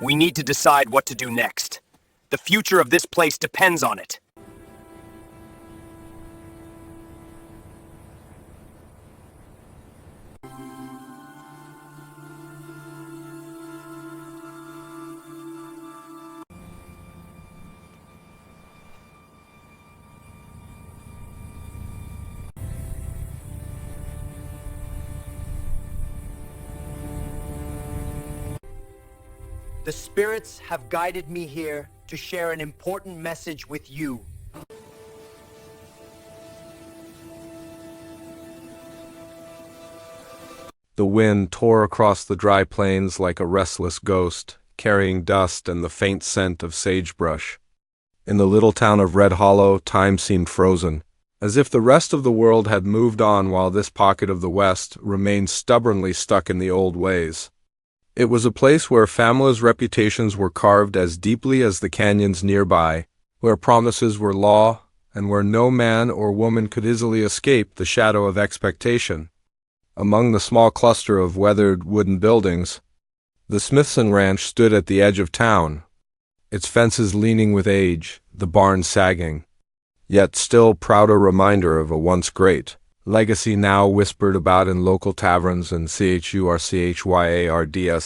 We need to decide what to do next. The future of this place depends on it. The spirits have guided me here to share an important message with you. The wind tore across the dry plains like a restless ghost, carrying dust and the faint scent of sagebrush. In the little town of Red Hollow, time seemed frozen, as if the rest of the world had moved on while this pocket of the West remained stubbornly stuck in the old ways. It was a place where families' reputations were carved as deeply as the canyons nearby, where promises were law, and where no man or woman could easily escape the shadow of expectation. Among the small cluster of weathered wooden buildings, the Smithson Ranch stood at the edge of town, its fences leaning with age, the barns sagging, yet still prouder reminder of a once great legacy now whispered about in local taverns and churchyards.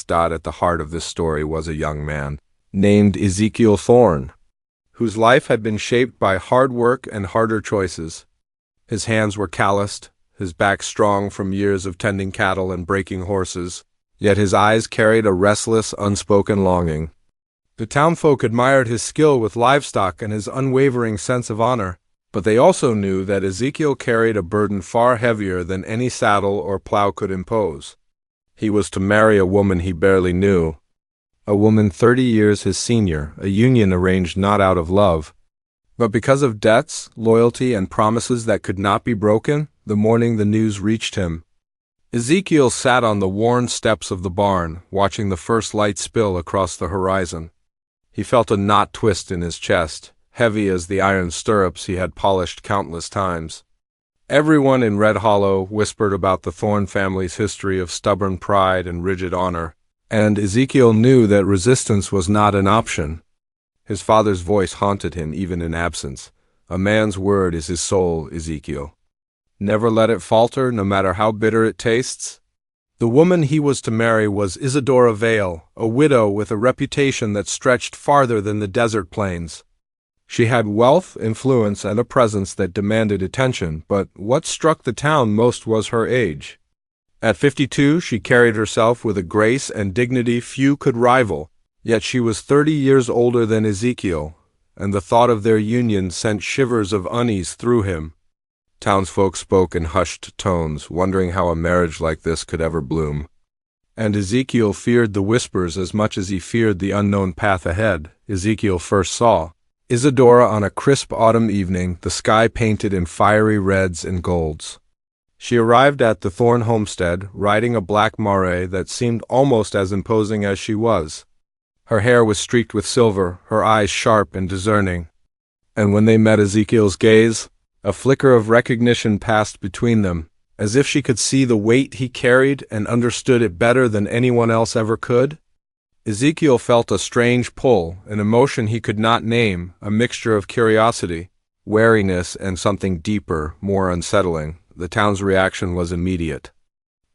At the heart of this story was a young man named Ezekiel Thorne, whose life had been shaped by hard work and harder choices. His hands were calloused, his back strong from years of tending cattle and breaking horses, yet his eyes carried a restless, unspoken longing. The townfolk admired his skill with livestock and his unwavering sense of honor, but they also knew that Ezekiel carried a burden far heavier than any saddle or plow could impose. He was to marry a woman he barely knew, a woman 30 years his senior, a union arranged not out of love, but because of debts, loyalty, and promises that could not be broken. The morning the news reached him, Ezekiel sat on the worn steps of the barn, watching the first light spill across the horizon. He felt a knot twist in his chest, heavy as the iron stirrups he had polished countless times. Everyone in Red Hollow whispered about the Thorne family's history of stubborn pride and rigid honor, and Ezekiel knew that resistance was not an option. His father's voice haunted him even in absence. A man's word is his soul, Ezekiel. Never let it falter, no matter how bitter it tastes. The woman he was to marry was Isadora Vale, a widow with a reputation that stretched farther than the desert plains. She had wealth, influence, and a presence that demanded attention, but what struck the town most was her age. At 52, she carried herself with a grace and dignity few could rival, yet she was 30 years older than Ezekiel, and the thought of their union sent shivers of unease through him. Townsfolk spoke in hushed tones, wondering how a marriage like this could ever bloom. And Ezekiel feared the whispers as much as he feared the unknown path ahead. Ezekiel first saw Isadora on a crisp autumn evening, the sky painted in fiery reds and golds. She arrived at the Thorne homestead, riding a black mare that seemed almost as imposing as she was. Her hair was streaked with silver, her eyes sharp and discerning. And when they met Ezekiel's gaze, a flicker of recognition passed between them, as if she could see the weight he carried and understood it better than anyone else ever could. Ezekiel felt a strange pull, an emotion he could not name, a mixture of curiosity, wariness, and something deeper, more unsettling. The town's reaction was immediate.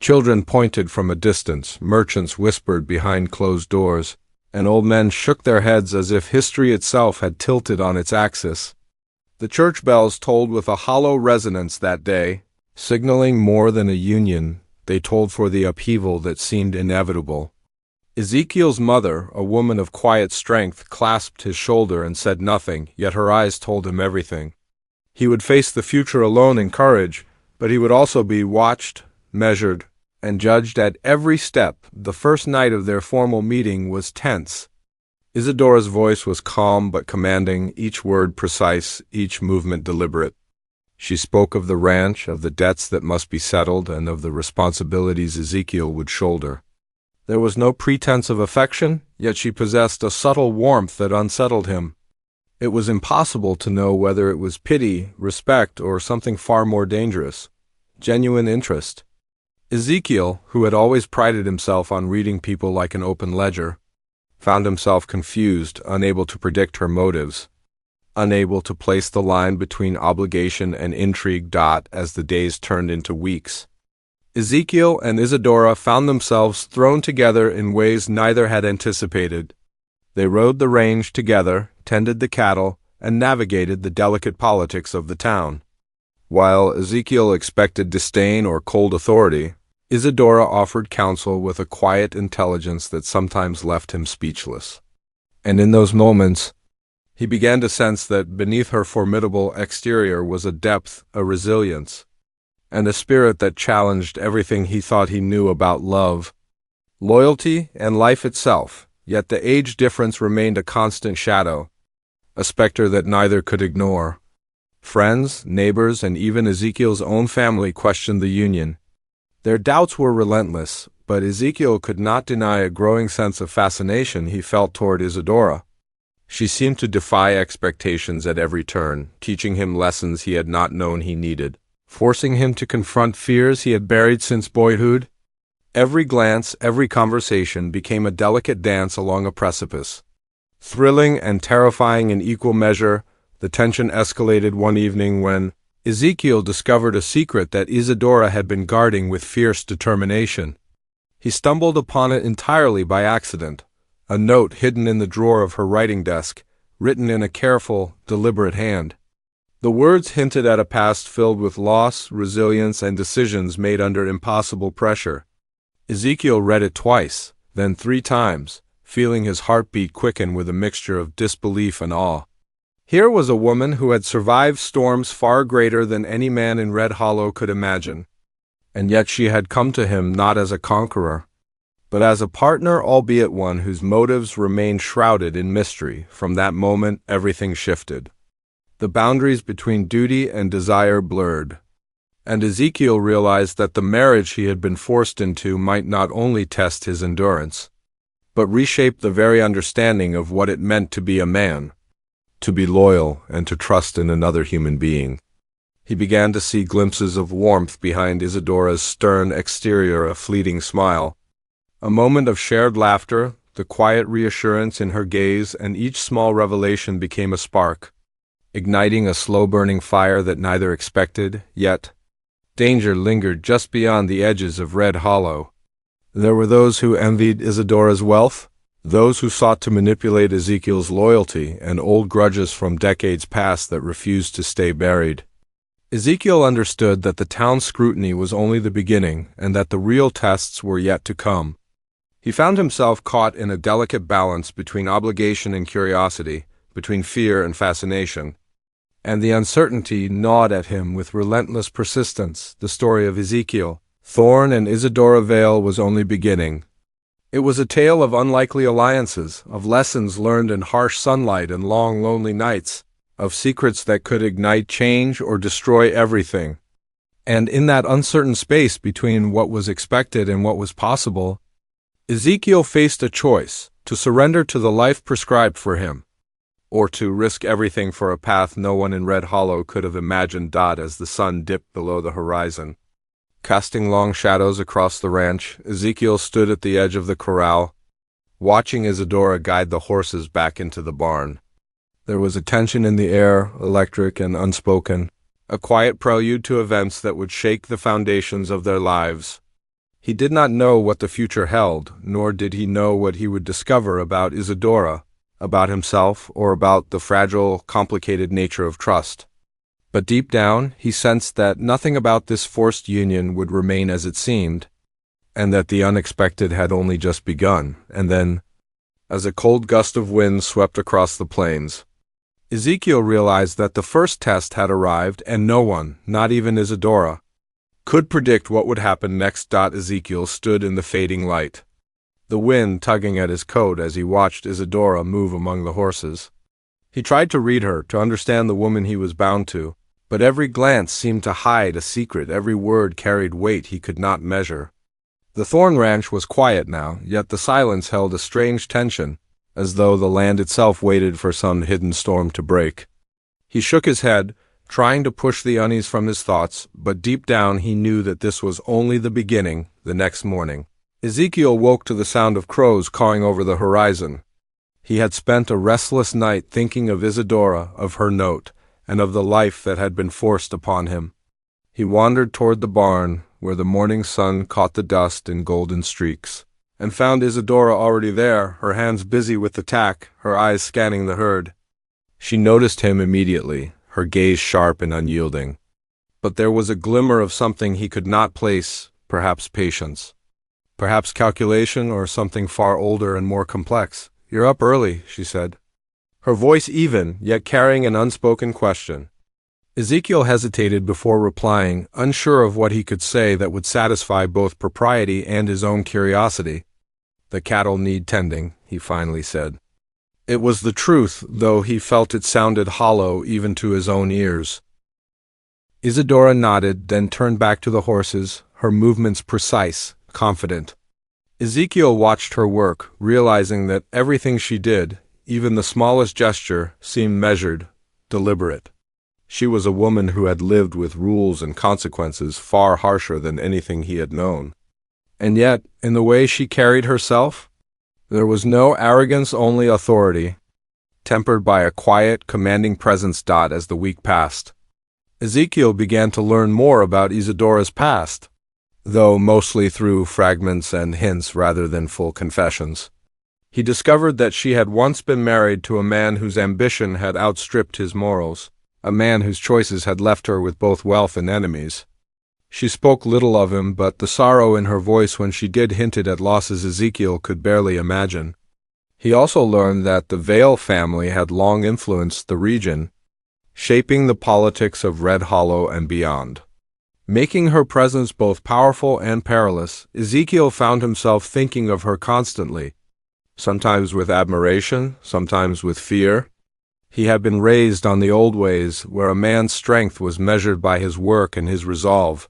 Children pointed from a distance, merchants whispered behind closed doors, and old men shook their heads as if history itself had tilted on its axis. The church bells tolled with a hollow resonance that day, signaling more than a union. They told for the upheaval that seemed inevitable. Ezekiel's mother, a woman of quiet strength, clasped his shoulder and said nothing, yet her eyes told him everything. He would face the future alone in courage, but he would also be watched, measured, and judged at every step. The first night of their formal meeting was tense. Isadora's voice was calm but commanding, each word precise, each movement deliberate. She spoke of the ranch, of the debts that must be settled, and of the responsibilities Ezekiel would shoulder. There was no pretense of affection, yet she possessed a subtle warmth that unsettled him. It was impossible to know whether it was pity, respect, or something far more dangerous, genuine interest. Ezekiel, who had always prided himself on reading people like an open ledger, found himself confused, unable to predict her motives, unable to place the line between obligation and intrigue. As the days turned into weeks, Ezekiel and Isadora found themselves thrown together in ways neither had anticipated. They rode the range together, tended the cattle, and navigated the delicate politics of the town. While Ezekiel expected disdain or cold authority, Isadora offered counsel with a quiet intelligence that sometimes left him speechless. And in those moments, he began to sense that beneath her formidable exterior was a depth, a resilience, and a spirit that challenged everything he thought he knew about love, loyalty, and life itself. Yet the age difference remained a constant shadow, a specter that neither could ignore. Friends, neighbors, and even Ezekiel's own family questioned the union. Their doubts were relentless, but Ezekiel could not deny a growing sense of fascination he felt toward Isadora. She seemed to defy expectations at every turn, teaching him lessons he had not known he needed, forcing him to confront fears he had buried since boyhood. Every glance, every conversation became a delicate dance along a precipice. Thrilling and terrifying in equal measure, the tension escalated one evening when Ezekiel discovered a secret that Isadora had been guarding with fierce determination. He stumbled upon it entirely by accident, a note hidden in the drawer of her writing desk, written in a careful, deliberate hand. The words hinted at a past filled with loss, resilience, and decisions made under impossible pressure. Ezekiel read it twice, then 3 times, feeling his heartbeat quicken with a mixture of disbelief and awe. Here was a woman who had survived storms far greater than any man in Red Hollow could imagine. And yet she had come to him not as a conqueror, but as a partner, albeit one whose motives remained shrouded in mystery. From that moment, everything shifted. The boundaries between duty and desire blurred, and Ezekiel realized that the marriage he had been forced into might not only test his endurance, but reshape the very understanding of what it meant to be a man, to be loyal and to trust in another human being. He began to see glimpses of warmth behind Isadora's stern exterior, a fleeting smile, a moment of shared laughter, the quiet reassurance in her gaze, and each small revelation became a spark, igniting a slow-burning fire that neither expected. Yet danger lingered just beyond the edges of Red Hollow. There were those who envied Isadora's wealth, those who sought to manipulate Ezekiel's loyalty, and old grudges from decades past that refused to stay buried. Ezekiel understood that the town's scrutiny was only the beginning, and that the real tests were yet to come. He found himself caught in a delicate balance between obligation and curiosity, between fear and fascination, and the uncertainty gnawed at him with relentless persistence. The story of Ezekiel, Thorn, and Isadora Vale was only beginning. It was a tale of unlikely alliances, of lessons learned in harsh sunlight and long, lonely nights, of secrets that could ignite change or destroy everything. And in that uncertain space between what was expected and what was possible, Ezekiel faced a choice: to surrender to the life prescribed for him, or to risk everything for a path no one in Red Hollow could have imagined. As the sun dipped below the horizon, casting long shadows across the ranch, Ezekiel stood at the edge of the corral, watching Isadora guide the horses back into the barn. There was a tension in the air, electric and unspoken, a quiet prelude to events that would shake the foundations of their lives. He did not know what the future held, nor did he know what he would discover about Isadora, about himself, or about the fragile, complicated nature of trust. But deep down, he sensed that nothing about this forced union would remain as it seemed, and that the unexpected had only just begun. And then, as a cold gust of wind swept across the plains, Ezekiel realized that the first test had arrived, and no one, not even Isadora, could predict what would happen next. Ezekiel stood in the fading light, the wind tugging at his coat as he watched Isadora move among the horses. He tried to read her, to understand the woman he was bound to, but every glance seemed to hide a secret, every word carried weight he could not measure. The Thorn Ranch was quiet now, yet the silence held a strange tension, as though the land itself waited for some hidden storm to break. He shook his head, trying to push the unease from his thoughts, but deep down he knew that this was only the beginning. The next morning, Ezekiel woke to the sound of crows cawing over the horizon. He had spent a restless night thinking of Isadora, of her note, and of the life that had been forced upon him. He wandered toward the barn, where the morning sun caught the dust in golden streaks, and found Isadora already there, her hands busy with the tack, her eyes scanning the herd. She noticed him immediately, her gaze sharp and unyielding. But there was a glimmer of something he could not place, perhaps patience. Perhaps calculation, or something far older and more complex. "You're up early," she said, her voice even, yet carrying an unspoken question. Ezekiel hesitated before replying, unsure of what he could say that would satisfy both propriety and his own curiosity. "The cattle need tending," he finally said. It was the truth, though he felt it sounded hollow even to his own ears. Isadora nodded, then turned back to the horses, her movements precise, confident. Ezekiel watched her work, realizing that everything she did, even the smallest gesture, seemed measured, deliberate. She was a woman who had lived with rules and consequences far harsher than anything he had known. And yet, in the way she carried herself, there was no arrogance, only authority, tempered by a quiet, commanding presence. As the week passed, Ezekiel began to learn more about Isadora's past, though mostly through fragments and hints rather than full confessions. He discovered that she had once been married to a man whose ambition had outstripped his morals, a man whose choices had left her with both wealth and enemies. She spoke little of him, but the sorrow in her voice when she did hinted at losses Ezekiel could barely imagine. He also learned that the Vale family had long influenced the region, shaping the politics of Red Hollow and beyond. Making her presence both powerful and perilous, Ezekiel found himself thinking of her constantly, sometimes with admiration, sometimes with fear. He had been raised on the old ways, where a man's strength was measured by his work and his resolve.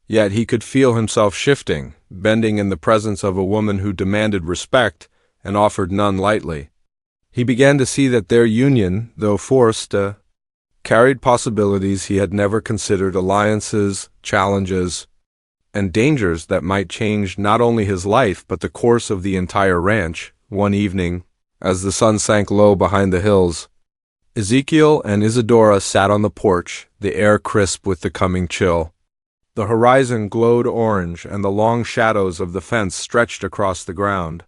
Yet he could feel himself shifting, bending in the presence of a woman who demanded respect and offered none lightly. He began to see that their union, though forced, carried possibilities he had never considered, alliances, challenges, and dangers that might change not only his life but the course of the entire ranch. One evening, as the sun sank low behind the hills, Ezekiel and Isadora sat on the porch, the air crisp with the coming chill. The horizon glowed orange, and the long shadows of the fence stretched across the ground.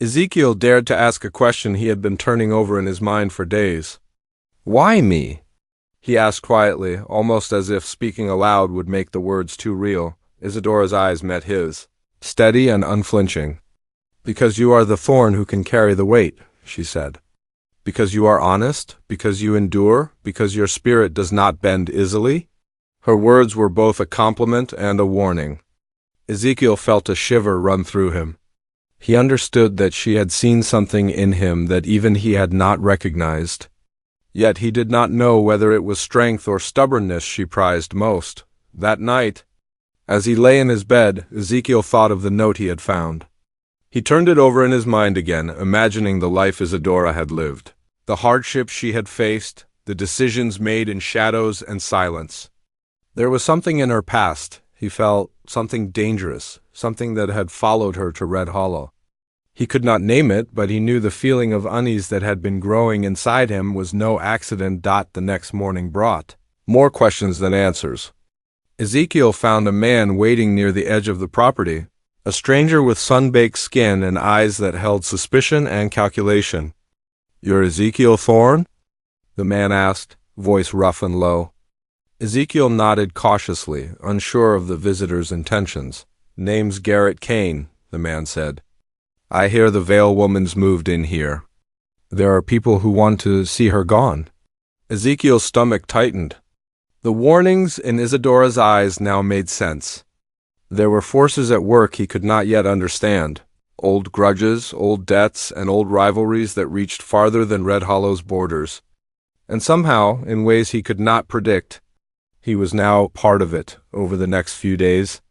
Ezekiel dared to ask a question he had been turning over in his mind for days. "Why me?" he asked quietly, almost as if speaking aloud would make the words too real. Isadora's eyes met his, steady and unflinching. "Because you are the thorn who can carry the weight," she said. "Because you are honest, because you endure, because your spirit does not bend easily?" Her words were both a compliment and a warning. Ezekiel felt a shiver run through him. He understood that she had seen something in him that even he had not recognized. Yet he did not know whether it was strength or stubbornness she prized most. That night, as he lay in his bed, Ezekiel thought of the note he had found. He turned it over in his mind again, imagining the life Isadora had lived, the hardships she had faced, the decisions made in shadows and silence. There was something in her past, he felt, something dangerous, something that had followed her to Red Hollow. He could not name it, but he knew the feeling of unease that had been growing inside him was no accident. The next morning brought more questions than answers. Ezekiel found a man waiting near the edge of the property, a stranger with sun-baked skin and eyes that held suspicion and calculation. "You're Ezekiel Thorne?" the man asked, voice rough and low. Ezekiel nodded cautiously, unsure of the visitor's intentions. "Name's Garrett Kane," the man said. "I hear the Vale woman's moved in here. There are people who want to see her gone." Ezekiel's stomach tightened. The warnings in Isadora's eyes now made sense. There were forces at work he could not yet understand, old grudges, old debts, and old rivalries that reached farther than Red Hollow's borders. And somehow, in ways he could not predict, he was now part of it over the next few days.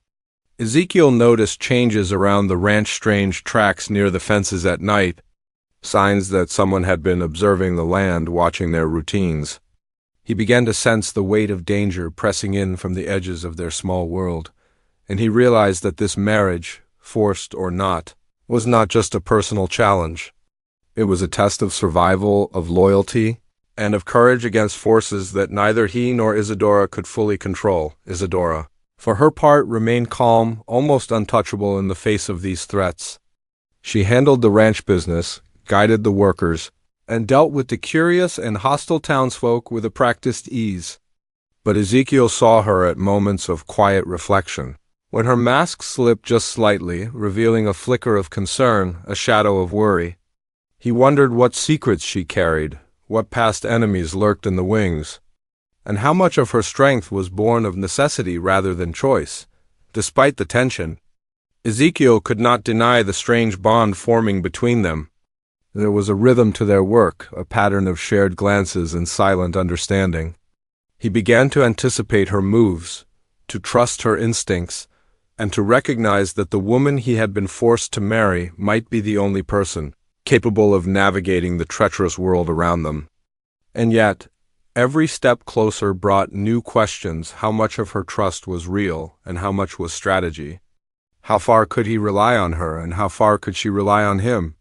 Ezekiel noticed changes around the ranch, strange tracks near the fences at night, signs that someone had been observing the land, watching their routines. He began to sense the weight of danger pressing in from the edges of their small world, and he realized that this marriage, forced or not, was not just a personal challenge. It was a test of survival, of loyalty, and of courage against forces that neither he nor Isadora could fully control. Isadora, for her part, remained calm, almost untouchable in the face of these threats. She handled the ranch business, guided the workers, and dealt with the curious and hostile townsfolk with a practiced ease. But Ezekiel saw her at moments of quiet reflection, when her mask slipped just slightly, revealing a flicker of concern, a shadow of worry. He wondered what secrets she carried, what past enemies lurked in the wings, and how much of her strength was born of necessity rather than choice. Despite the tension, Ezekiel could not deny the strange bond forming between them. There was a rhythm to their work, a pattern of shared glances and silent understanding. He began to anticipate her moves, to trust her instincts, and to recognize that the woman he had been forced to marry might be the only person capable of navigating the treacherous world around them. And yet, every step closer brought new questions: how much of her trust was real, and how much was strategy? How far could he rely on her, and how far could she rely on him?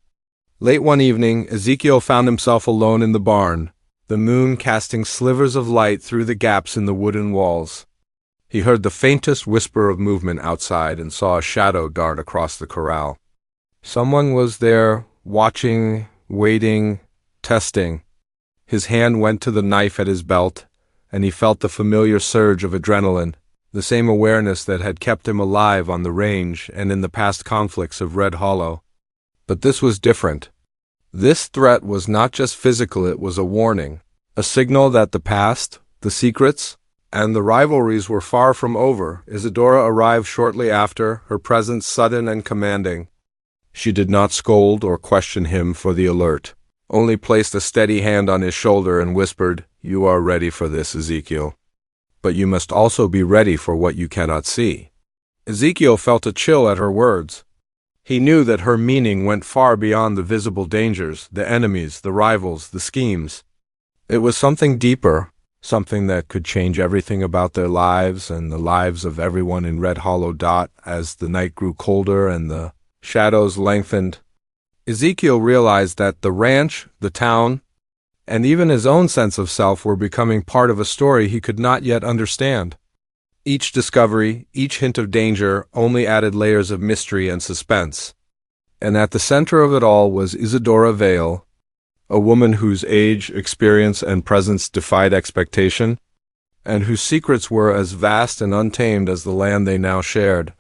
Late one evening, Ezekiel found himself alone in the barn, the moon casting slivers of light through the gaps in the wooden walls. He heard the faintest whisper of movement outside and saw a shadow dart across the corral. Someone was there, watching, waiting, testing. His hand went to the knife at his belt, and he felt the familiar surge of adrenaline, the same awareness that had kept him alive on the range and in the past conflicts of Red Hollow. But this was different. This threat was not just physical, it was a warning, a signal that the past, the secrets, and the rivalries were far from over. Isadora arrived shortly after, her presence sudden and commanding. She did not scold or question him for the alert, only placed a steady hand on his shoulder and whispered, "You are ready for this, Ezekiel. But you must also be ready for what you cannot see." Ezekiel felt a chill at her words. He knew that her meaning went far beyond the visible dangers, the enemies, the rivals, the schemes. It was something deeper, something that could change everything about their lives and the lives of everyone in Red Hollow. As the night grew colder and the shadows lengthened, Ezekiel realized that the ranch, the town, and even his own sense of self were becoming part of a story he could not yet understand. Each discovery, each hint of danger, only added layers of mystery and suspense. And at the center of it all was Isadora Vale, a woman whose age, experience, and presence defied expectation, and whose secrets were as vast and untamed as the land they now shared.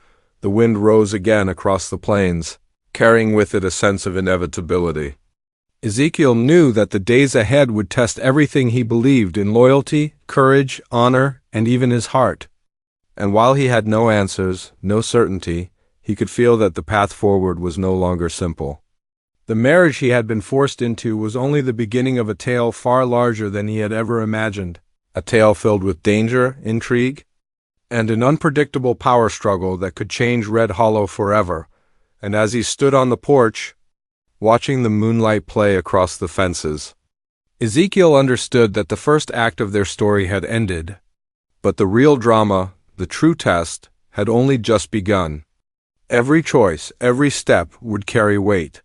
The wind rose again across the plains, carrying with it a sense of inevitability. Ezekiel knew that the days ahead would test everything he believed in: loyalty, courage, honor, and even his heart. And while he had no answers, no certainty, he could feel that the path forward was no longer simple. The marriage he had been forced into was only the beginning of a tale far larger than he had ever imagined, a tale filled with danger, intrigue, and an unpredictable power struggle that could change Red Hollow forever. And as he stood on the porch, watching the moonlight play across the fences, Ezekiel understood that the first act of their story had ended, but the real drama, the true test, had only just begun. Every choice, every step would carry weight,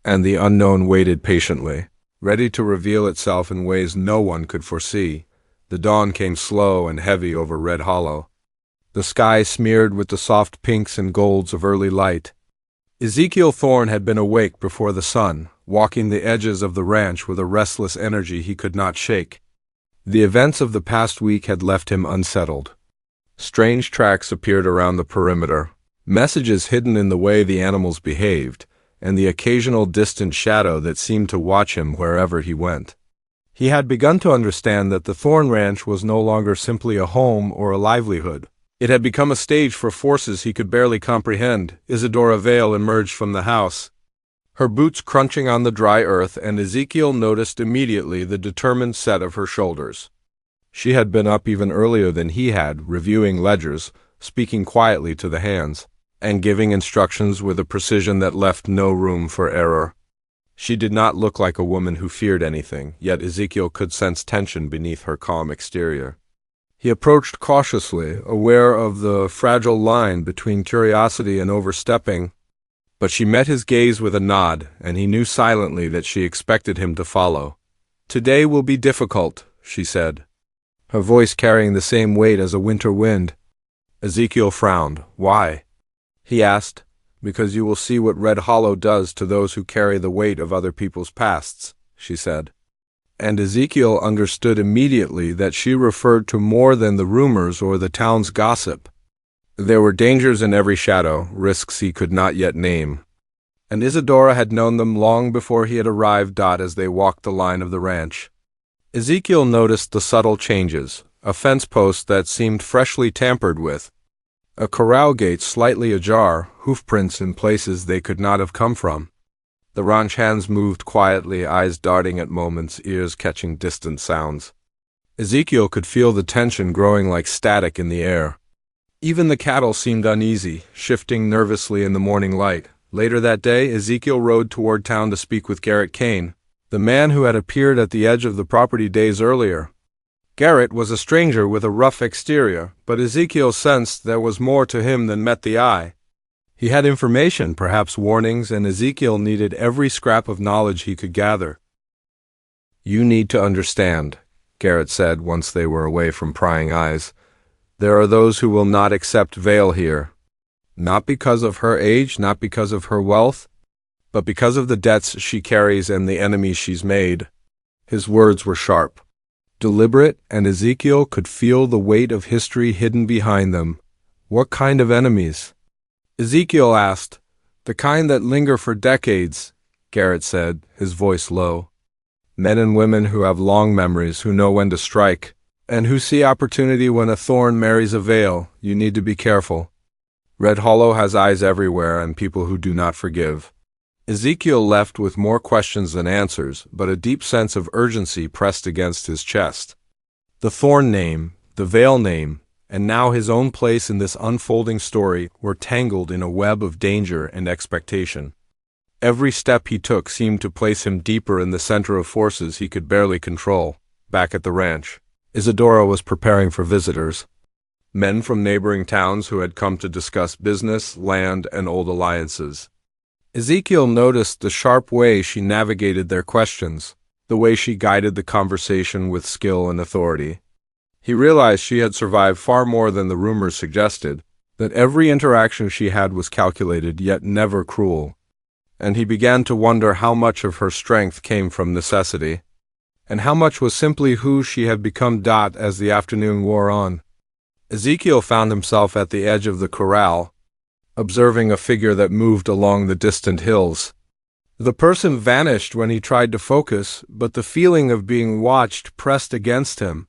and the unknown waited patiently, ready to reveal itself in ways no one could foresee. The dawn came slow and heavy over Red Hollow, the sky smeared with the soft pinks and golds of early light. Ezekiel Thorne had been awake before the sun, walking the edges of the ranch with a restless energy he could not shake. The events of the past week had left him unsettled. Strange tracks appeared around the perimeter, messages hidden in the way the animals behaved, and the occasional distant shadow that seemed to watch him wherever he went. He had begun to understand that the Thorne Ranch was no longer simply a home or a livelihood. It had become a stage for forces he could barely comprehend. Isadora Vale emerged from the house, her boots crunching on the dry earth, and Ezekiel noticed immediately the determined set of her shoulders. She had been up even earlier than he had, reviewing ledgers, speaking quietly to the hands, and giving instructions with a precision that left no room for error. She did not look like a woman who feared anything, yet Ezekiel could sense tension beneath her calm exterior. He approached cautiously, aware of the fragile line between curiosity and overstepping. But she met his gaze with a nod, and he knew silently that she expected him to follow. "Today will be difficult," she said, her voice carrying the same weight as a winter wind. Ezekiel frowned. "Why?" he asked. "Because you will see what Red Hollow does to those who carry the weight of other people's pasts," she said. And Ezekiel understood immediately that she referred to more than the rumors or the town's gossip. There were dangers in every shadow, risks he could not yet name. And Isadora had known them long before he had arrived. As they walked the line of the ranch, Ezekiel noticed the subtle changes: a fence post that seemed freshly tampered with, a corral gate slightly ajar, hoofprints in places they could not have come from. The ranch hands moved quietly, eyes darting at moments, ears catching distant sounds. Ezekiel could feel the tension growing like static in the air. Even the cattle seemed uneasy, shifting nervously in the morning light. Later that day, Ezekiel rode toward town to speak with Garrett Kane, the man who had appeared at the edge of the property days earlier. Garrett was a stranger with a rough exterior, but Ezekiel sensed there was more to him than met the eye. He had information, perhaps warnings, and Ezekiel needed every scrap of knowledge he could gather. "You need to understand," Garrett said once they were away from prying eyes. "There are those who will not accept Vale here. Not because of her age, not because of her wealth, but because of the debts she carries and the enemies she's made." His words were sharp, deliberate, and Ezekiel could feel the weight of history hidden behind them. "What kind of enemies?" Ezekiel asked. "The kind that linger for decades," Garrett said, his voice low. "Men and women who have long memories, who know when to strike, and who see opportunity when a thorn marries a veil. You need to be careful. Red Hollow has eyes everywhere and people who do not forgive." Ezekiel left with more questions than answers, but a deep sense of urgency pressed against his chest. The thorn name, the veil name, and now his own place in this unfolding story were tangled in a web of danger and expectation. Every step he took seemed to place him deeper in the center of forces he could barely control. Back at the ranch, Isadora was preparing for visitors. Men from neighboring towns who had come to discuss business, land, and old alliances. Ezekiel noticed the sharp way she navigated their questions, the way she guided the conversation with skill and authority. He realized she had survived far more than the rumors suggested, that every interaction she had was calculated yet never cruel. And he began to wonder how much of her strength came from necessity, and how much was simply who she had become. As the afternoon wore on, Ezekiel found himself at the edge of the corral, observing a figure that moved along the distant hills. The person vanished when he tried to focus, but the feeling of being watched pressed against him.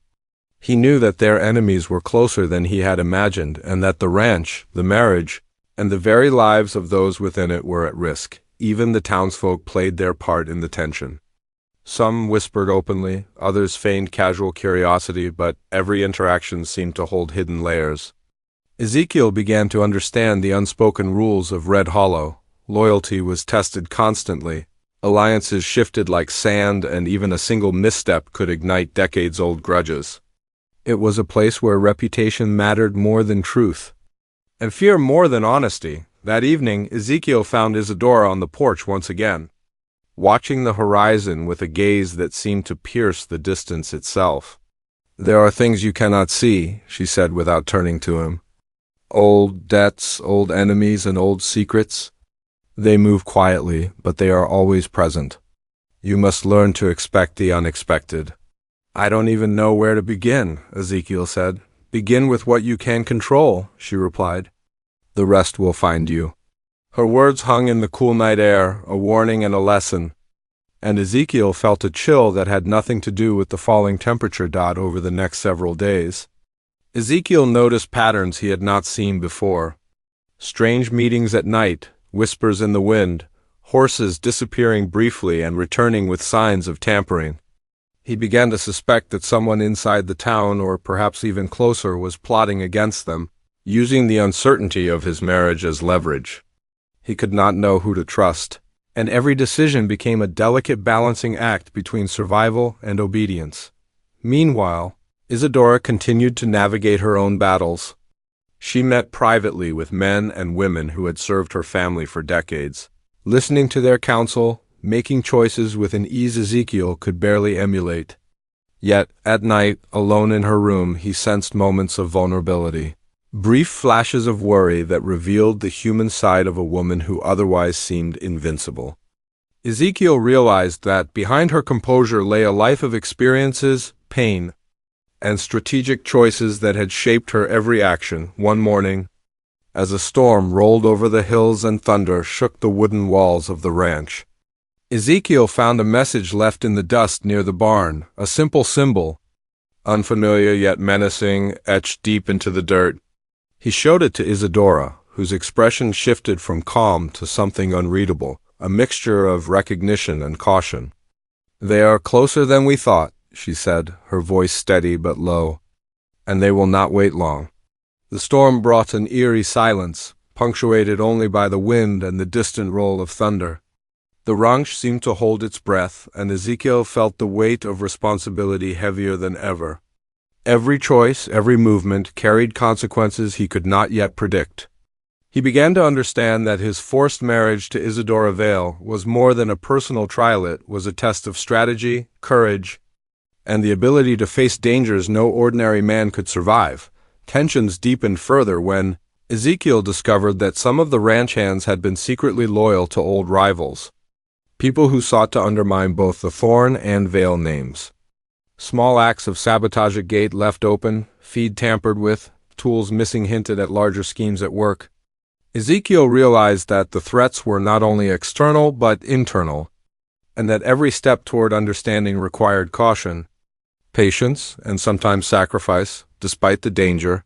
He knew that their enemies were closer than he had imagined, and that the ranch, the marriage, and the very lives of those within it were at risk. Even the townsfolk played their part in the tension. Some whispered openly, others feigned casual curiosity, but every interaction seemed to hold hidden layers. Ezekiel began to understand the unspoken rules of Red Hollow. Loyalty was tested constantly. Alliances shifted like sand, and even a single misstep could ignite decades-old grudges. It was a place where reputation mattered more than truth, and fear more than honesty. That evening, Ezekiel found Isadora on the porch once again, watching the horizon with a gaze that seemed to pierce the distance itself. "There are things you cannot see," she said without turning to him. "Old debts, old enemies, and old secrets. They move quietly, but they are always present. You must learn to expect the unexpected." "I don't even know where to begin," Ezekiel said. "Begin with what you can control," she replied. "The rest will find you." Her words hung in the cool night air, a warning and a lesson, and Ezekiel felt a chill that had nothing to do with the falling temperature. Over the next several days, Ezekiel noticed patterns he had not seen before. Strange meetings at night, whispers in the wind, horses disappearing briefly and returning with signs of tampering. He began to suspect that someone inside the town, or perhaps even closer, was plotting against them, using the uncertainty of his marriage as leverage. He could not know who to trust, and every decision became a delicate balancing act between survival and obedience. Meanwhile, Isadora continued to navigate her own battles. She met privately with men and women who had served her family for decades, listening to their counsel, making choices with an ease Ezekiel could barely emulate. Yet, at night, alone in her room, he sensed moments of vulnerability, brief flashes of worry that revealed the human side of a woman who otherwise seemed invincible. Ezekiel realized that behind her composure lay a life of experiences, pain, and strategic choices that had shaped her every action. One morning, as a storm rolled over the hills and thunder shook the wooden walls of the ranch, Ezekiel found a message left in the dust near the barn, a simple symbol, unfamiliar yet menacing, etched deep into the dirt. He showed it to Isadora, whose expression shifted from calm to something unreadable, a mixture of recognition and caution. "They are closer than we thought," she said, her voice steady but low, "and they will not wait long." The storm brought an eerie silence, punctuated only by the wind and the distant roll of thunder. The ranch seemed to hold its breath, and Ezekiel felt the weight of responsibility heavier than ever. Every choice, every movement, carried consequences he could not yet predict. He began to understand that his forced marriage to Isadora Vale was more than a personal trial. It was a test of strategy, courage, and the ability to face dangers no ordinary man could survive. Tensions deepened further when Ezekiel discovered that some of the ranch hands had been secretly loyal to old rivals, people who sought to undermine both the Thorn and Vale names. Small acts of sabotage at gate left open, feed tampered with, tools missing hinted at larger schemes at work. Ezekiel realized that the threats were not only external but internal, and that every step toward understanding required caution, patience, and sometimes sacrifice, despite the danger.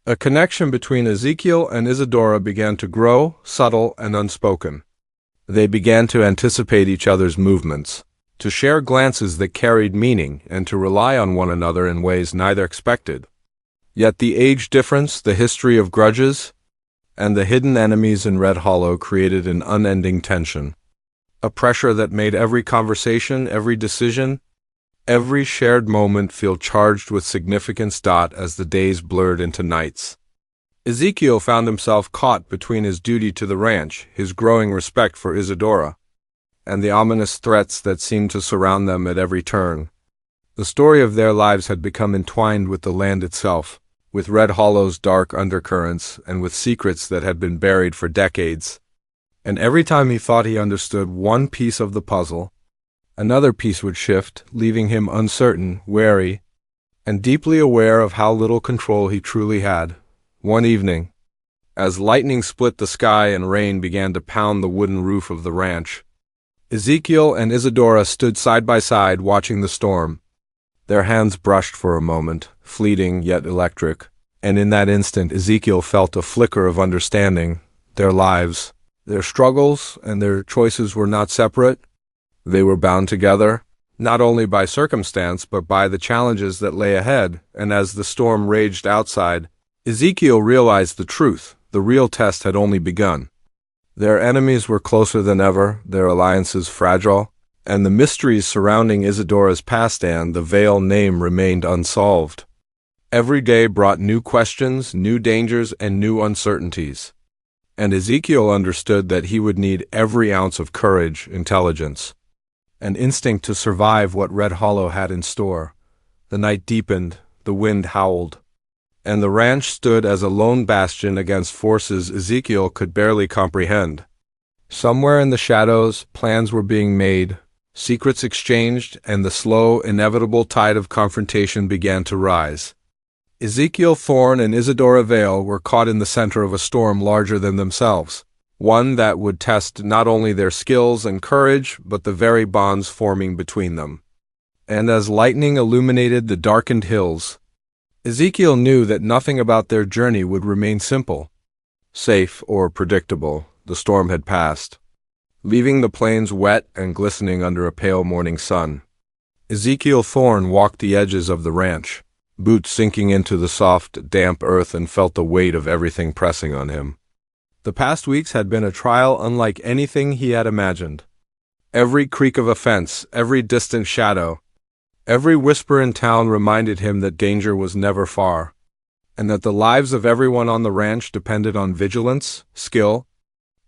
A connection between Ezekiel and Isadora began to grow, subtle and unspoken. They began to anticipate each other's movements, to share glances that carried meaning, and to rely on one another in ways neither expected. Yet the age difference, the history of grudges, and the hidden enemies in Red Hollow created an unending tension, a pressure that made every conversation, every decision, every shared moment feel charged with significance. As the days blurred into nights, Ezekiel found himself caught between his duty to the ranch, his growing respect for Isadora, and the ominous threats that seemed to surround them at every turn. The story of their lives had become entwined with the land itself, with Red Hollow's dark undercurrents, and with secrets that had been buried for decades. And every time he thought he understood one piece of the puzzle, another piece would shift, leaving him uncertain, wary, and deeply aware of how little control he truly had. One evening, as lightning split the sky and rain began to pound the wooden roof of the ranch, Ezekiel and Isadora stood side by side watching the storm. Their hands brushed for a moment, fleeting yet electric, and in that instant Ezekiel felt a flicker of understanding. Their lives, their struggles, and their choices were not separate. They were bound together, not only by circumstance but by the challenges that lay ahead. And as the storm raged outside, Ezekiel realized the truth. The real test had only begun. Their enemies were closer than ever, their alliances fragile, and the mysteries surrounding Isadora's past and the Vale name remained unsolved. Every day brought new questions, new dangers, and new uncertainties. And Ezekiel understood that he would need every ounce of courage, intelligence, and instinct to survive what Red Hollow had in store. The night deepened, the wind howled, and the ranch stood as a lone bastion against forces Ezekiel could barely comprehend. Somewhere in the shadows, plans were being made, secrets exchanged, and the slow, inevitable tide of confrontation began to rise. Ezekiel Thorn and Isadora Vale were caught in the center of a storm larger than themselves, one that would test not only their skills and courage, but the very bonds forming between them. And as lightning illuminated the darkened hills, Ezekiel knew that nothing about their journey would remain simple, safe, or predictable. The storm had passed, leaving the plains wet and glistening under a pale morning sun. Ezekiel Thorn walked the edges of the ranch, boots sinking into the soft, damp earth, and felt the weight of everything pressing on him. The past weeks had been a trial unlike anything he had imagined. Every creak of a fence, every distant shadow, every whisper in town reminded him that danger was never far. and that the lives of everyone on the ranch depended on vigilance, skill,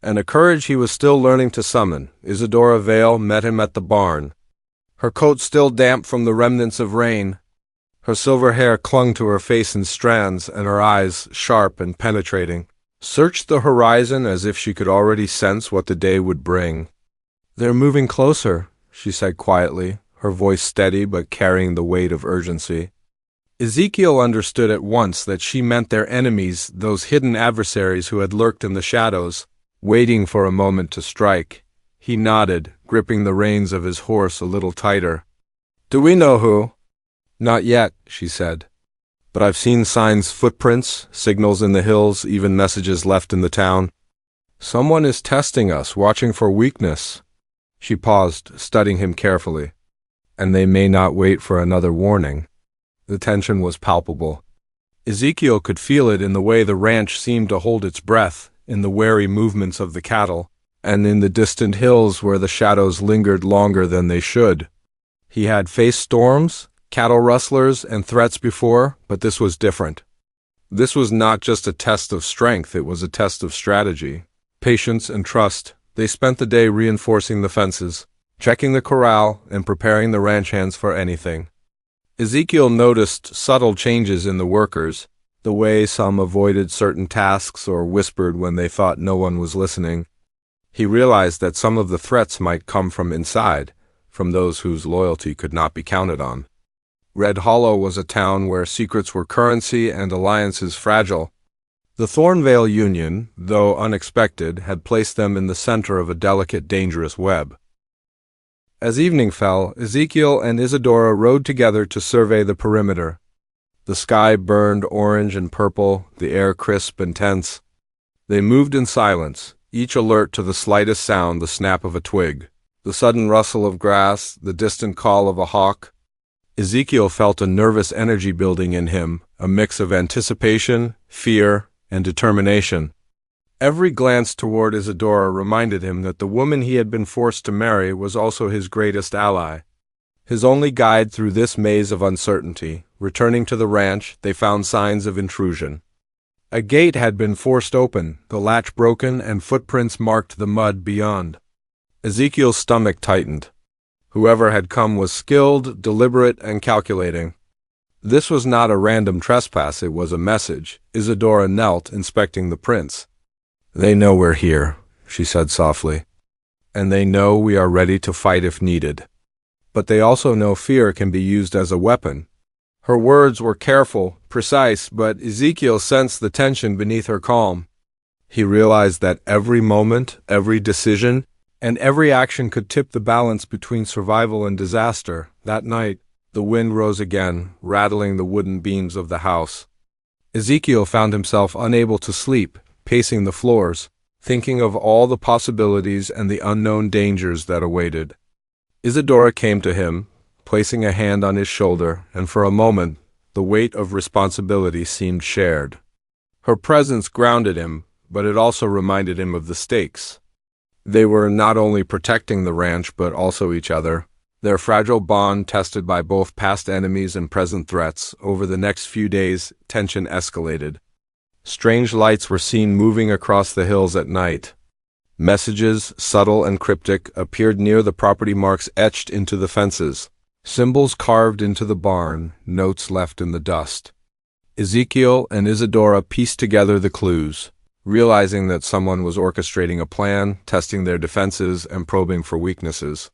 and a courage he was still learning to summon. Isadora Vale met him at the barn, her coat still damp from the remnants of rain. Her silver hair clung to her face in strands, and her eyes, sharp and penetrating, searched the horizon as if she could already sense what the day would bring. "They're moving closer," she said quietly, her voice steady but carrying the weight of urgency. Ezekiel understood at once that she meant their enemies, those hidden adversaries who had lurked in the shadows, waiting for a moment to strike. He nodded, gripping the reins of his horse a little tighter. "Do we know who?" "Not yet," she said. "But I've seen signs, footprints, signals in the hills, even messages left in the town. Someone is testing us, watching for weakness." She paused, studying him carefully. "And they may not wait for another warning." The tension was palpable. Ezekiel could feel it in the way the ranch seemed to hold its breath, in the wary movements of the cattle, and in the distant hills where the shadows lingered longer than they should. He had faced storms, cattle rustlers, and threats before, but this was different. This was not just a test of strength, it was a test of strategy, patience, and trust. They spent the day reinforcing the fences, checking the corral, and preparing the ranch hands for anything. Ezekiel noticed subtle changes in the workers, the way some avoided certain tasks or whispered when they thought no one was listening. He realized that some of the threats might come from inside, from those whose loyalty could not be counted on. Red Hollow was a town where secrets were currency and alliances fragile. The Thornvale Union, though unexpected, had placed them in the center of a delicate, dangerous web. As evening fell, Ezekiel and Isadora rode together to survey the perimeter. The sky burned orange and purple, the air crisp and tense. They moved in silence, each alert to the slightest sound, the snap of a twig, the sudden rustle of grass, the distant call of a hawk. Ezekiel felt a nervous energy building in him, a mix of anticipation, fear, and determination. Every glance toward Isadora reminded him that the woman he had been forced to marry was also his greatest ally, his only guide through this maze of uncertainty. Returning to the ranch, they found signs of intrusion. A gate had been forced open, the latch broken, and footprints marked the mud beyond. Ezekiel's stomach tightened. Whoever had come was skilled, deliberate, and calculating. This was not a random trespass, it was a message. Isadora knelt, inspecting the prints. "They know we're here," she said softly. "And they know we are ready to fight if needed. But they also know fear can be used as a weapon." Her words were careful, precise, but Ezekiel sensed the tension beneath her calm. He realized that every moment, every decision, and every action could tip the balance between survival and disaster. That night, the wind rose again, rattling the wooden beams of the house. Ezekiel found himself unable to sleep, pacing the floors, thinking of all the possibilities and the unknown dangers that awaited. Isadora came to him, placing a hand on his shoulder, and for a moment, the weight of responsibility seemed shared. Her presence grounded him, but it also reminded him of the stakes. They were not only protecting the ranch, but also each other, their fragile bond tested by both past enemies and present threats. Over the next few days, tension escalated. Strange lights were seen moving across the hills at night. Messages, subtle and cryptic, appeared near the property marks etched into the fences. Symbols carved into the barn, notes left in the dust. Ezekiel and Isadora pieced together the clues, realizing that someone was orchestrating a plan, testing their defenses, and probing for weaknesses.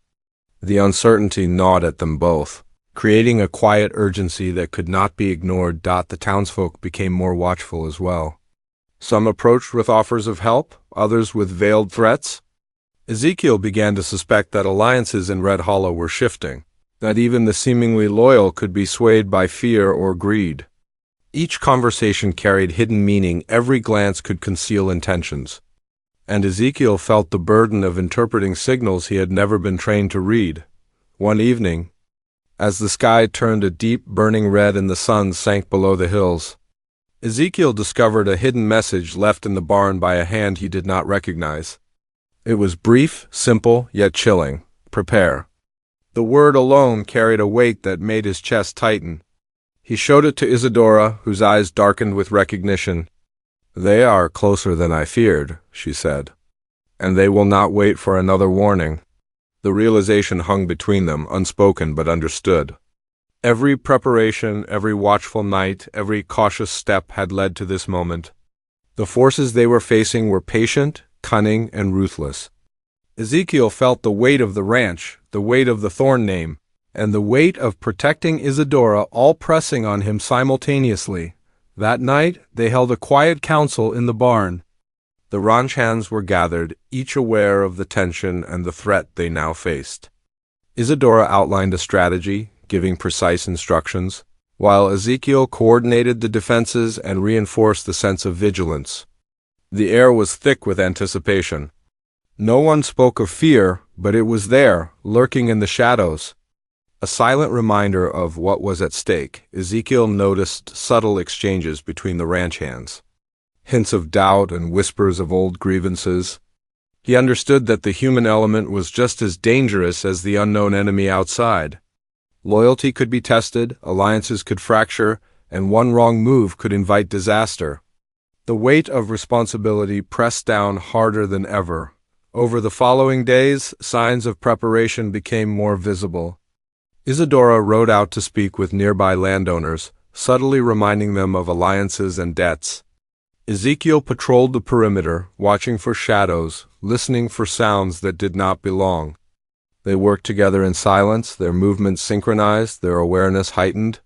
The uncertainty gnawed at them both, creating a quiet urgency that could not be ignored. The townsfolk became more watchful as well. Some approached with offers of help, others with veiled threats. Ezekiel began to suspect that alliances in Red Hollow were shifting, that even the seemingly loyal could be swayed by fear or greed. Each conversation carried hidden meaning, every glance could conceal intentions. And Ezekiel felt the burden of interpreting signals he had never been trained to read. One evening, as the sky turned a deep, burning red and the sun sank below the hills, Ezekiel discovered a hidden message left in the barn by a hand he did not recognize. It was brief, simple, yet chilling. "Prepare." The word alone carried a weight that made his chest tighten. He showed it to Isadora, whose eyes darkened with recognition. "They are closer than I feared," she said, "and they will not wait for another warning." The realization hung between them, unspoken but understood. Every preparation, every watchful night, every cautious step had led to this moment. The forces they were facing were patient, cunning, and ruthless. Ezekiel felt the weight of the ranch, the weight of the Thorn name, and the weight of protecting Isadora all pressing on him simultaneously. That night, they held a quiet council in the barn. The ranch hands were gathered, each aware of the tension and the threat they now faced. Isadora outlined a strategy, giving precise instructions, while Ezekiel coordinated the defenses and reinforced the sense of vigilance. The air was thick with anticipation. No one spoke of fear, but it was there, lurking in the shadows. A silent reminder of what was at stake, Ezekiel noticed subtle exchanges between the ranch hands. Hints of doubt and whispers of old grievances. He understood that the human element was just as dangerous as the unknown enemy outside. Loyalty could be tested, alliances could fracture, and one wrong move could invite disaster. The weight of responsibility pressed down harder than ever. Over the following days, signs of preparation became more visible. Isadora rode out to speak with nearby landowners, subtly reminding them of alliances and debts. Ezekiel patrolled the perimeter, watching for shadows, listening for sounds that did not belong. They worked together in silence, their movements synchronized, their awareness heightened.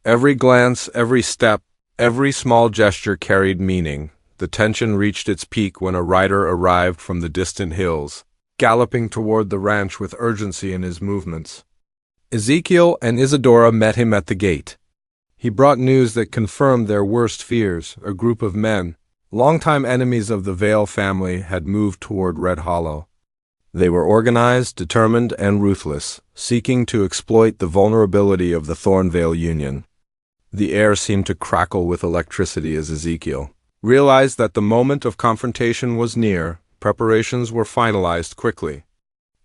Every glance, every step, every small gesture carried meaning. The tension reached its peak when a rider arrived from the distant hills, galloping toward the ranch with urgency in his movements. Ezekiel and Isadora met him at the gate. He brought news that confirmed their worst fears. A group of men, longtime enemies of the Vale family, had moved toward Red Hollow. They were organized, determined, and ruthless, seeking to exploit the vulnerability of the Thornvale Union. The air seemed to crackle with electricity as Ezekiel realized that the moment of confrontation was near. Preparations were finalized quickly.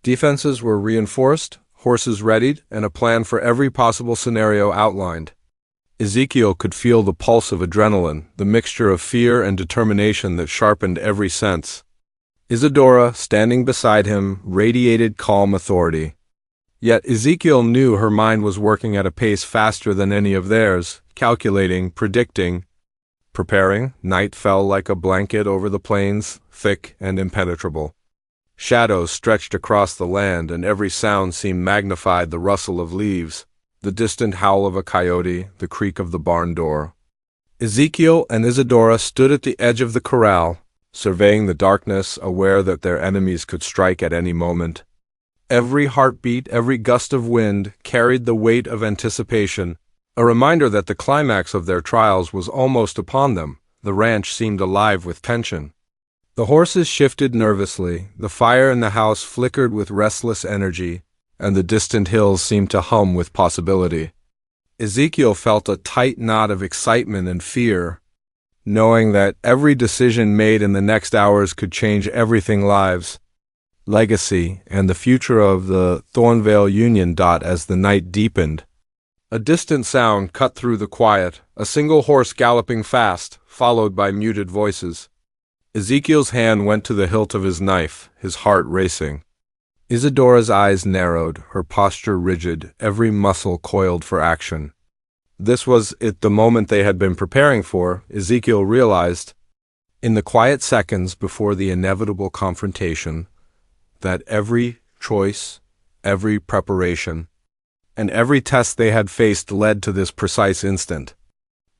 Defenses were reinforced, horses readied, and a plan for every possible scenario outlined. Ezekiel could feel the pulse of adrenaline, the mixture of fear and determination that sharpened every sense. Isadora, standing beside him, radiated calm authority. Yet Ezekiel knew her mind was working at a pace faster than any of theirs, calculating, predicting, preparing. Night fell like a blanket over the plains, thick and impenetrable. Shadows stretched across the land, and every sound seemed magnified: the rustle of leaves, the distant howl of a coyote, the creak of the barn door. Ezekiel and Isadora stood at the edge of the corral, surveying the darkness, aware that their enemies could strike at any moment. Every heartbeat, every gust of wind carried the weight of anticipation, a reminder that the climax of their trials was almost upon them. The ranch seemed alive with tension. The horses shifted nervously, the fire in the house flickered with restless energy, and the distant hills seemed to hum with possibility. Ezekiel felt a tight knot of excitement and fear, knowing that every decision made in the next hours could change everything: lives, legacy, and the future of the Thornvale Union. As the night deepened, a distant sound cut through the quiet, a single horse galloping fast, followed by muted voices. Ezekiel's hand went to the hilt of his knife, his heart racing. Isadora's eyes narrowed, her posture rigid, every muscle coiled for action. This was the moment they had been preparing for, Ezekiel realized, in the quiet seconds before the inevitable confrontation, that every choice, every preparation, and every test they had faced led to this precise instant.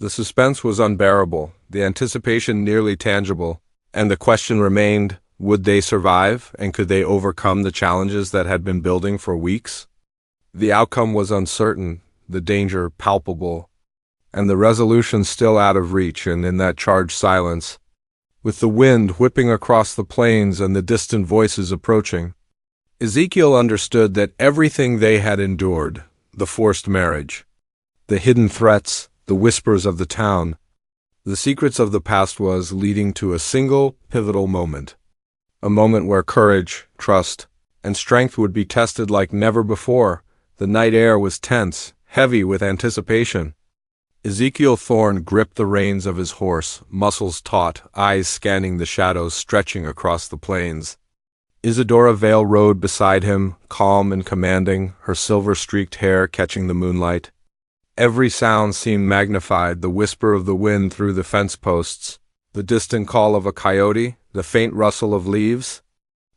The suspense was unbearable, the anticipation nearly tangible, and the question remained: would they survive, and could they overcome the challenges that had been building for weeks? The outcome was uncertain, the danger palpable, and the resolution still out of reach. And in that charged silence, with the wind whipping across the plains and the distant voices approaching, Ezekiel understood that everything they had endured, the forced marriage, the hidden threats, the whispers of the town, the secrets of the past, was leading to a single pivotal moment. A moment where courage, trust, and strength would be tested like never before. The night air was tense, heavy with anticipation. Ezekiel Thorne gripped the reins of his horse, muscles taut, eyes scanning the shadows stretching across the plains. Isadora Vale rode beside him, calm and commanding, her silver-streaked hair catching the moonlight. Every sound seemed magnified, the whisper of the wind through the fence posts, the distant call of a coyote, the faint rustle of leaves.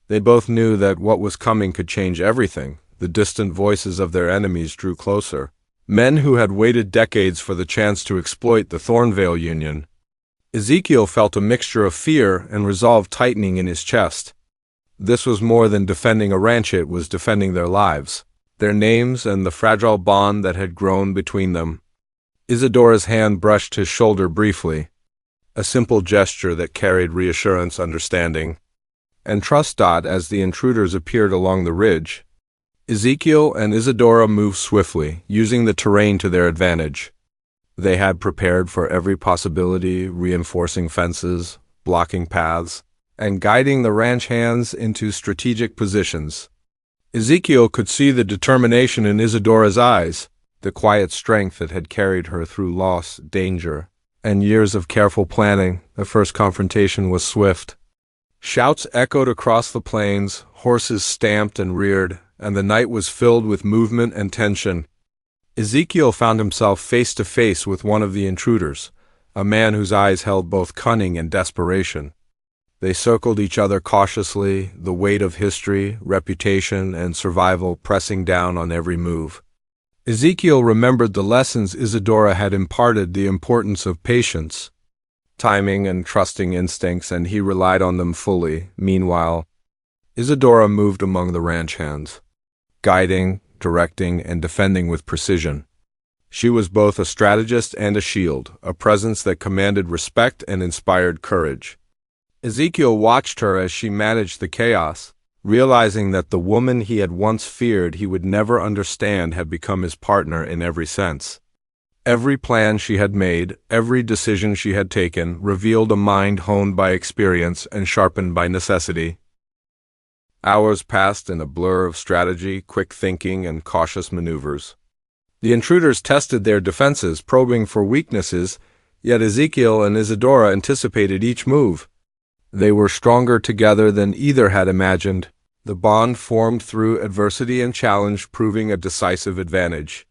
They both knew that what was coming could change everything. The distant voices of their enemies drew closer. Men who had waited decades for the chance to exploit the Thornvale Union. Ezekiel felt a mixture of fear and resolve tightening in his chest. This was more than defending a ranch, it was defending their lives, their names, and the fragile bond that had grown between them. Isadora's hand brushed his shoulder briefly, a simple gesture that carried reassurance, understanding, and trust. As the intruders appeared along the ridge, Ezekiel and Isadora moved swiftly, using the terrain to their advantage. They had prepared for every possibility, reinforcing fences, blocking paths, and guiding the ranch hands into strategic positions. Ezekiel could see the determination in Isadora's eyes, the quiet strength that had carried her through loss, danger, and years of careful planning. The first confrontation was swift. Shouts echoed across the plains, horses stamped and reared, and the night was filled with movement and tension. Ezekiel found himself face to face with one of the intruders, a man whose eyes held both cunning and desperation. They circled each other cautiously, the weight of history, reputation, and survival pressing down on every move. Ezekiel remembered the lessons Isadora had imparted, the importance of patience, timing, and trusting instincts, and he relied on them fully. Meanwhile, Isadora moved among the ranch hands, guiding, directing, and defending with precision. She was both a strategist and a shield, a presence that commanded respect and inspired courage. Ezekiel watched her as she managed the chaos, realizing that the woman he had once feared he would never understand had become his partner in every sense. Every plan she had made, every decision she had taken, revealed a mind honed by experience and sharpened by necessity. Hours passed in a blur of strategy, quick thinking, and cautious maneuvers. The intruders tested their defenses, probing for weaknesses, yet Ezekiel and Isadora anticipated each move. They were stronger together than either had imagined, the bond formed through adversity and challenge proving a decisive advantage.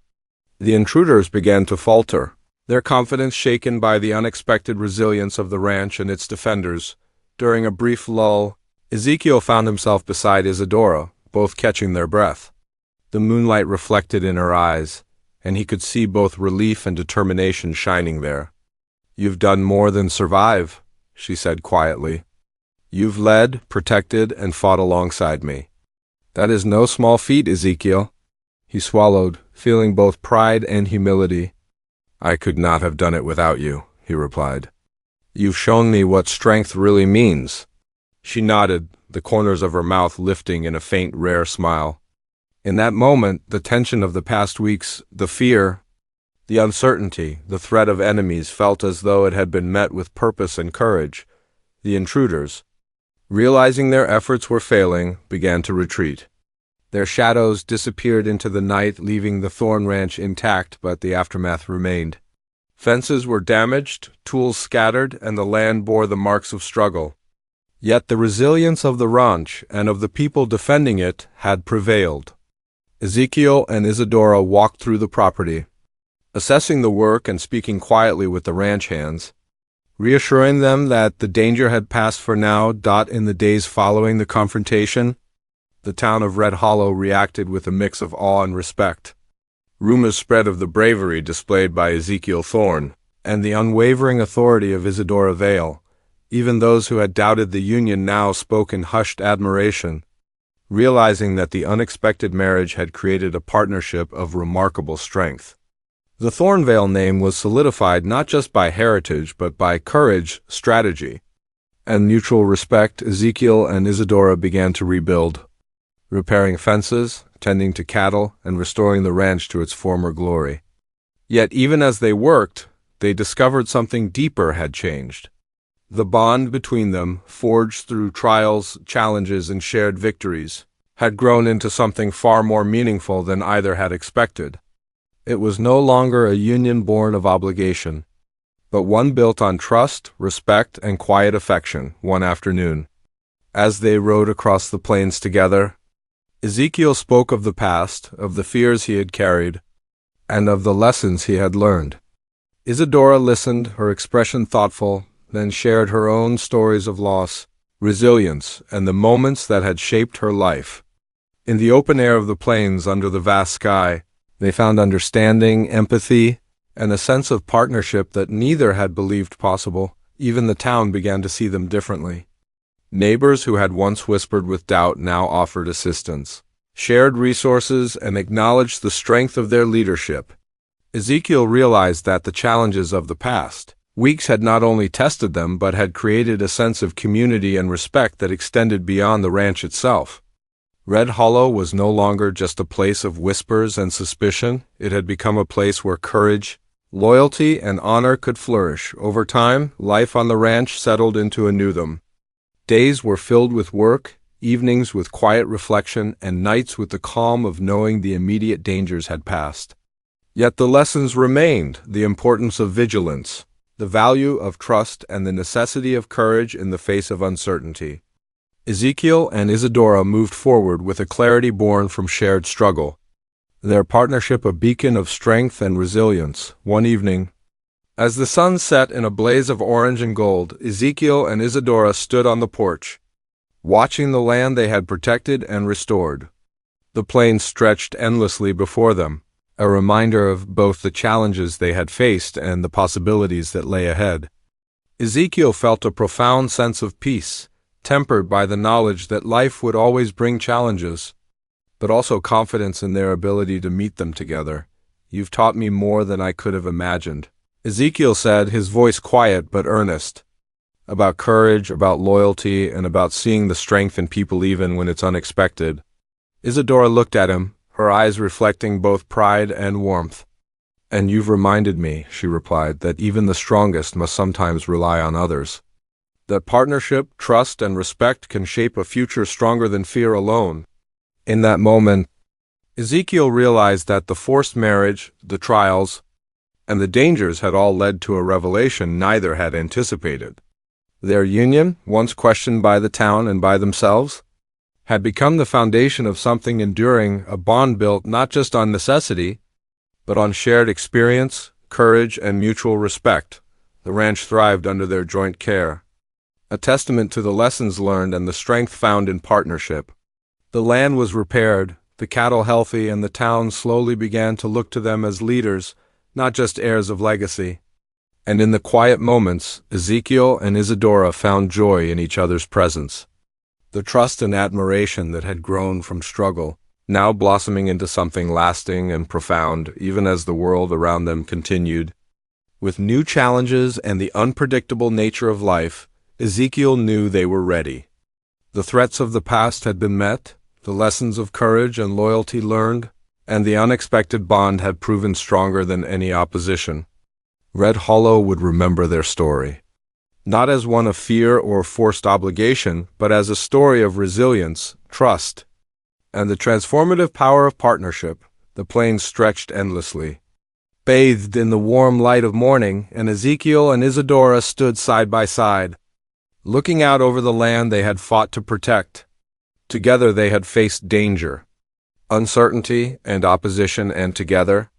The intruders began to falter, their confidence shaken by the unexpected resilience of the ranch and its defenders. During a brief lull, Ezekiel found himself beside Isadora, both catching their breath. The moonlight reflected in her eyes, and he could see both relief and determination shining there. "You've done more than survive," she said quietly. "You've led, protected, and fought alongside me. That is no small feat, Ezekiel." He swallowed, feeling both pride and humility. "I could not have done it without you," he replied. "You've shown me what strength really means." She nodded, the corners of her mouth lifting in a faint, rare smile. In that moment, the tension of the past weeks, the fear, the uncertainty, the threat of enemies felt as though it had been met with purpose and courage. The intruders, realizing their efforts were failing, began to retreat. Their shadows disappeared into the night, leaving the Thorn Ranch intact, but the aftermath remained. Fences were damaged, tools scattered, and the land bore the marks of struggle. Yet the resilience of the ranch and of the people defending it had prevailed. Ezekiel and Isadora walked through the property, assessing the work and speaking quietly with the ranch hands, reassuring them that the danger had passed for now. In the days following the confrontation, the town of Red Hollow reacted with a mix of awe and respect. Rumors spread of the bravery displayed by Ezekiel Thorne and the unwavering authority of Isadora Vale. Even those who had doubted the union now spoke in hushed admiration, realizing that the unexpected marriage had created a partnership of remarkable strength. The Thornvale name was solidified not just by heritage but by courage, strategy, and mutual respect. Ezekiel and Isadora began to rebuild, repairing fences, tending to cattle, and restoring the ranch to its former glory. Yet even as they worked, they discovered something deeper had changed. The bond between them, forged through trials, challenges, and shared victories, had grown into something far more meaningful than either had expected. It was no longer a union born of obligation, but one built on trust, respect, and quiet affection. One afternoon, as they rode across the plains together, Ezekiel spoke of the past, of the fears he had carried, and of the lessons he had learned. Isadora listened, her expression thoughtful, then shared her own stories of loss, resilience, and the moments that had shaped her life. In the open air of the plains under the vast sky, they found understanding, empathy, and a sense of partnership that neither had believed possible. Even the town began to see them differently. Neighbors who had once whispered with doubt now offered assistance, shared resources, and acknowledged the strength of their leadership. Ezekiel realized that the challenges of the past weeks had not only tested them but had created a sense of community and respect that extended beyond the ranch itself. Red Hollow was no longer just a place of whispers and suspicion. It had become a place where courage, loyalty, and honor could flourish. Over time, life on the ranch settled into a new rhythm. Days were filled with work, evenings with quiet reflection, and nights with the calm of knowing the immediate dangers had passed. Yet the lessons remained: the importance of vigilance, the value of trust, and the necessity of courage in the face of uncertainty. Ezekiel and Isadora moved forward with a clarity born from shared struggle, their partnership a beacon of strength and resilience. One evening, as the sun set in a blaze of orange and gold, Ezekiel and Isadora stood on the porch, watching the land they had protected and restored. The plains stretched endlessly before them, a reminder of both the challenges they had faced and the possibilities that lay ahead. Ezekiel felt a profound sense of peace, tempered by the knowledge that life would always bring challenges, but also confidence in their ability to meet them together. "You've taught me more than I could have imagined," Ezekiel said, his voice quiet but earnest, about courage, about loyalty, and about seeing the strength in people even when it's unexpected. Isadora looked at him, her eyes reflecting both pride and warmth. "And you've reminded me," she replied, "that even the strongest must sometimes rely on others. That partnership, trust, and respect can shape a future stronger than fear alone." In that moment, Ezekiel realized that the forced marriage, the trials, and the dangers had all led to a revelation neither had anticipated. Their union, once questioned by the town and by themselves, had become the foundation of something enduring, a bond built not just on necessity, but on shared experience, courage, and mutual respect. The ranch thrived under their joint care, a testament to the lessons learned and the strength found in partnership. The land was repaired, the cattle healthy, and the town slowly began to look to them as leaders, not just heirs of legacy. And in the quiet moments, Ezekiel and Isadora found joy in each other's presence. The trust and admiration that had grown from struggle, now blossoming into something lasting and profound, even as the world around them continued. With new challenges and the unpredictable nature of life, Ezekiel knew they were ready. The threats of the past had been met, the lessons of courage and loyalty learned, and the unexpected bond had proven stronger than any opposition. Red Hollow would remember their story, not as one of fear or forced obligation, but as a story of resilience, trust, and the transformative power of partnership. The plains stretched endlessly, bathed in the warm light of morning, and Ezekiel and Isadora stood side by side, looking out over the land they had fought to protect. Together they had faced danger, uncertainty, and opposition, and together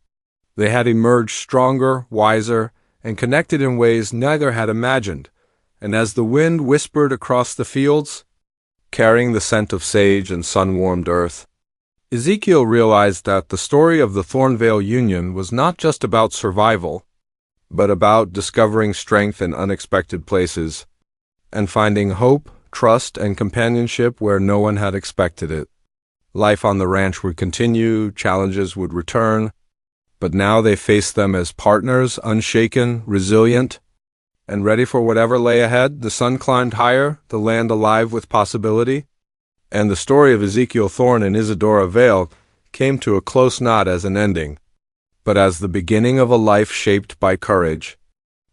they had emerged stronger, wiser, and connected in ways neither had imagined. And as the wind whispered across the fields, carrying the scent of sage and sun-warmed earth, Ezekiel realized that the story of the Thornvale Union was not just about survival, but about discovering strength in unexpected places, and finding hope, trust, and companionship where no one had expected it. Life on the ranch would continue, challenges would return, but now they faced them as partners, unshaken, resilient, and ready for whatever lay ahead. The sun climbed higher, the land alive with possibility, and the story of Ezekiel Thorne and Isadora Vale came to a close knot as an ending, but as the beginning of a life shaped by courage,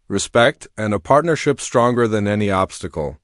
respect, and a partnership stronger than any obstacle.